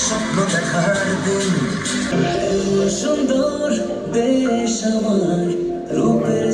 স্বপ্ন দেখার দিন। সুন্দর দেশ আমার, রূপের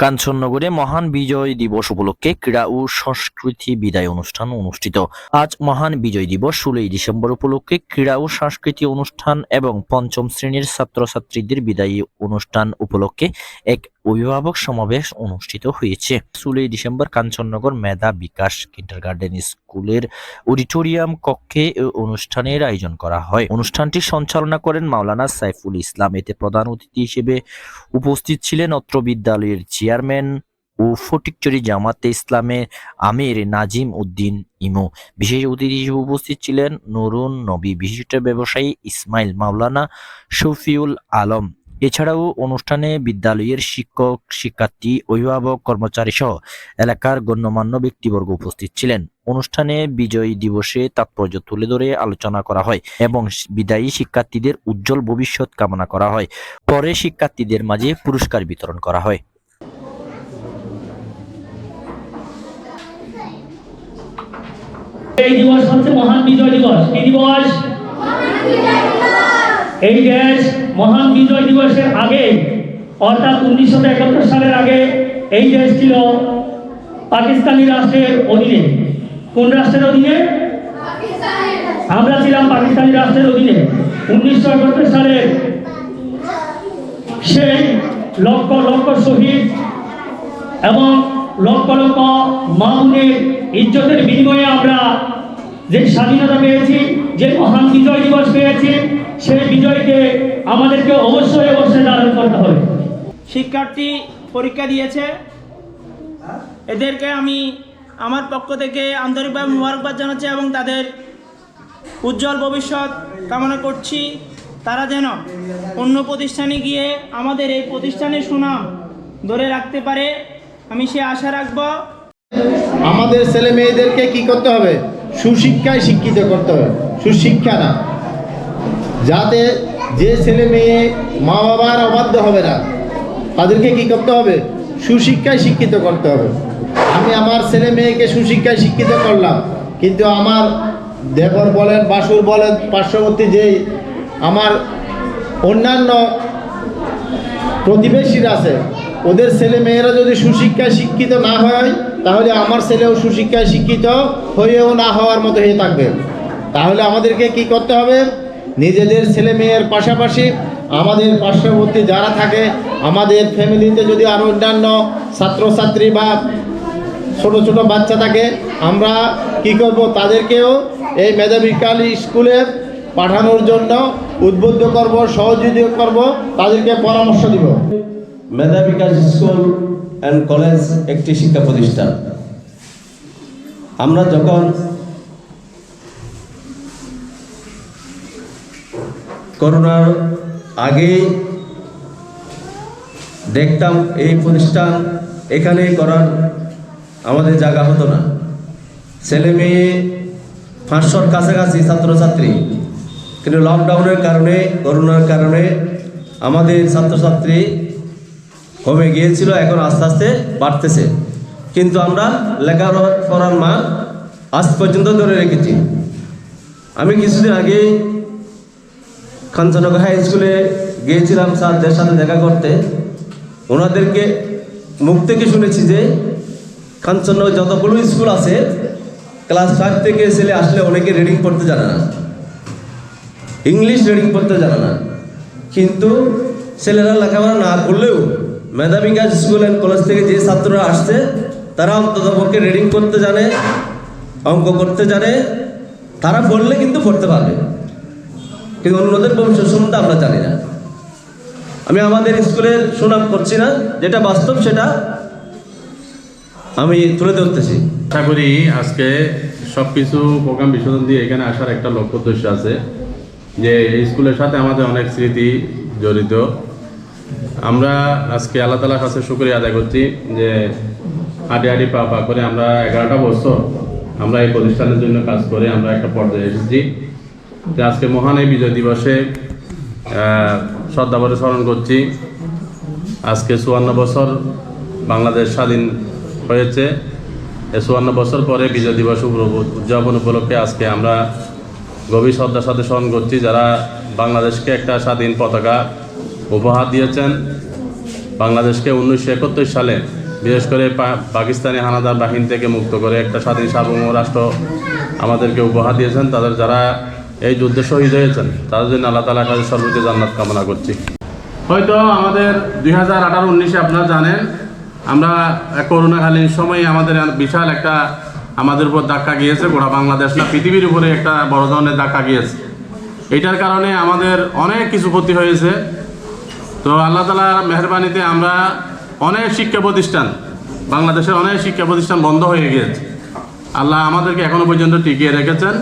কাঞ্চননগরে মহান বিজয় দিবস উপলক্ষে ক্রীড়া ও সংস্কৃতি বিদায় অনুষ্ঠান অনুষ্ঠিত। আজ মহান বিজয় দিবস 16 ডিসেম্বর উপলক্ষে ক্রীড়া ও সাংস্কৃতিক অনুষ্ঠান এবং পঞ্চম শ্রেণীর ছাত্রছাত্রীদের বিদায়ী অনুষ্ঠান উপলক্ষে এক অভিভাবক সমাবেশ অনুষ্ঠিত হয়েছে। 16 ডিসেম্বর কাঞ্চননগর মেধা বিকাশ কিন্ডারগার্টেন স্কুলের অডিটোরিয়াম কক্ষে অনুষ্ঠানের আয়োজন করা হয়। অনুষ্ঠানটি সঞ্চালনা করেন মাওলানা সাইফুল ইসলাম। এতে প্রধান অতিথি হিসেবে উপস্থিত ছিলেন অত্র বিদ্যালয়ের চেয়ারম্যান ও ফটিকছড়ি জামাতে ইসলামের আমির নাজিম উদ্দিন ইমু। বিশেষ অতিথি হিসেবে উপস্থিত ছিলেন নুরুন নবী, বিশিষ্ট ব্যবসায়ী ইসমাইল, মাওলানা শফিউল আলম। এছাড়াও অনুষ্ঠানে বিদ্যালয়ের শিক্ষক, শিক্ষার্থী, অভিভাবক, কর্মচারী সহ এলাকার গণ্যমান্য ব্যক্তিবর্গ উপস্থিত ছিলেন। অনুষ্ঠানে বিজয় দিবসে তাৎপর্য তুলে ধরে আলোচনা করা হয় এবং বিদায়ী শিক্ষার্থীদের উজ্জ্বল ভবিষ্যৎ কামনা করা হয়। পরে শিক্ষার্থীদের মাঝে পুরস্কার বিতরণ করা হয়। এই দিবস হচ্ছে মহান বিজয় দিবস। কি দিবস? এই দেশ মহান বিজয় দিবসের আগে অর্থাৎ 1971 সালের আগে এই দেশ ছিল পাকিস্তানি রাষ্ট্রের অধীনে। কোন রাষ্ট্রের অধীনে? আমরা ছিলাম পাকিস্তানি রাষ্ট্রের অধীনে। 1971 সালের সেই লক্ষ লক্ষ শহীদ এবং লক্ষ লক্ষ মা-বোনের ইজ্জতের বিনিময়ে আমরা যে স্বাধীনতা পেয়েছি, যে মহান বিজয় দিবস পেয়েছি, সেই বিজয়কে আমাদেরকে অবশ্যই অবশ্যই ধারণ করতে হবে। শিক্ষার্থী পরীক্ষা দিয়েছে, এদেরকে আমি আমার পক্ষ থেকে আন্তরিকভাবে মোবারকবাদ জানাচ্ছি এবং তাদের উজ্জ্বল ভবিষ্যৎ কামনা করছি। তারা যেন অন্য প্রতিষ্ঠানে গিয়ে আমাদের এই প্রতিষ্ঠানের সুনাম ধরে রাখতে পারে, আমি সে আশা রাখব। আমাদের ছেলে মেয়েদেরকে কি করতে হবে? সুশিক্ষায় শিক্ষিত করতে হবে, সুশিক্ষা না, যাতে যে ছেলে মেয়ে মা বাবার অবাধ্য হবে না, তাদেরকে কি করতে হবে? সুশিক্ষায় শিক্ষিত করতে হবে। আমি আমার ছেলে মেয়েকে সুশিক্ষায় শিক্ষিত করলাম, কিন্তু আমার দেবর বলেন, বাসুর বলেন, পার্শ্ববর্তী যেই আমার অন্যান্য প্রতিবেশীরা আছে, ওদের ছেলে মেয়েরা যদি সুশিক্ষায় শিক্ষিত না হয়, তাহলে আমার ছেলেও সুশিক্ষায় শিক্ষিত হয়েও না হওয়ার মতো হয়ে থাকবে। তাহলে আমাদেরকে কি করতে হবে? নিজেদের ছেলে মেয়ের পাশাপাশি আমাদের পার্শ্ববর্তী যারা থাকে, আমাদের ফ্যামিলিতে যদি আরও অন্যান্য ছাত্রছাত্রী বা ছোট ছোট বাচ্চা থাকে, আমরা কি করব? তাদেরকেও এই মেধাবী স্কুলে পাঠানোর জন্য উদ্বুদ্ধ করব, সহযোগিতা করব, তাদেরকে পরামর্শ দিব। মেধা বিকাশ স্কুল অ্যান্ড কলেজ একটি শিক্ষা প্রতিষ্ঠান। আমরা যখন করোনার আগে দেখতাম এই প্রতিষ্ঠান এখানে করার আমাদের জায়গা হতো না। ছেলে মেয়ে 500-র কাছাকাছি ছাত্রছাত্রী, কিন্তু লকডাউনের কারণে, করোনার কারণে আমাদের ছাত্রছাত্রী কমে গিয়েছিল, এখন আস্তে আস্তে বাড়তেছে। কিন্তু আমরা লেখাপড়ার মান আজ পর্যন্ত ধরে রেখেছি। আমি কিছুদিন আগে কাঞ্চননগর হাই স্কুলে গিয়েছিলাম স্যারদের সাথে দেখা করতে। ওনাদেরকে মুখ থেকে শুনেছি যে কাঞ্চননগর যতগুলো স্কুল আছে, ক্লাস 5 থেকে ছেলে আসলে অনেকে রিডিং পড়তে জানে না, ইংলিশ রিডিং পড়তে জানে না। কিন্তু ছেলেরা লেখাপড়া না করলেও মেধা বিকাশ স্কুল অ্যান্ড কলেজ থেকে যে ছাত্ররা আসছে, তারা অন্ততপক্ষে রিডিং করতে জানে, অঙ্ক করতে জানে। তারা পড়লে কিন্তু পড়তে পারবে, কিন্তু অন্যদের ভবিষ্যৎ সম্বন্ধে আমরা জানি না। আমি আমাদের স্কুলের সুনাম করছি না, যেটা বাস্তব সেটা আমি তুলে ধরতেছি। আশা করি আজকে সব কিছু প্রোগ্রাম বিসর্জন দিয়ে এখানে আসার একটা লক্ষ্য উদ্দেশ্য আছে, যে এই স্কুলের সাথে আমাদের অনেক স্মৃতি জড়িত। আমরা আজকে আল্লাহ তাআলার কাছে শুকরিয়া আদায় করছি যে হাঁটি হাঁটি পা পা করে আমরা 11টা বছর আমরা এই প্রতিষ্ঠানের জন্য কাজ করে আমরা একটা পর্যায়ে এসেছি। যে আজকে মহান এই বিজয় দিবসে শ্রদ্ধাভরে স্মরণ করছি। আজকে 54 বছর বাংলাদেশ স্বাধীন হয়েছে। এই 54 বছর পরে বিজয় দিবস উদযাপন উপলক্ষে আজকে আমরা গভীর শ্রদ্ধার সাথে স্মরণ করছি যারা বাংলাদেশকে একটা স্বাধীন পতাকা উপহার দিয়েছেন। বাংলাদেশকে 1971 সালে বিশেষ করে পাকিস্তানি হানাদার বাহিনী থেকে মুক্ত করে একটা স্বাধীন সার্বভৌম রাষ্ট্র আমাদেরকে উপহার দিয়েছেন। তাদের যারা এই যুদ্ধে শহীদ হয়েছেন তাদের জন্য আল্লাহ তাআলার কাছে সর্বোচ্চ জান্নাত কামনা করছি। হয়তো আমাদের 2018-19 আপনারা জানেন আমরা করোনাকালীন সময়ে আমাদের বিশাল একটা আমাদের উপর ধাক্কা গিয়েছে, গোটা বাংলাদেশ না পৃথিবীর উপরে একটা বড় ধরনের ধাক্কা গিয়েছে। এটার কারণে আমাদের অনেক কিছু ক্ষতি হয়েছে। তো আল্লাহ তাআলার মেহেরবানিতে আমরা অনেক শিক্ষা প্রতিষ্ঠান, বাংলাদেশের অনেক শিক্ষা প্রতিষ্ঠান বন্ধ হয়ে গিয়েছে। আল্লাহ আমাদেরকে এখনো পর্যন্ত টিকিয়ে রেখেছেন।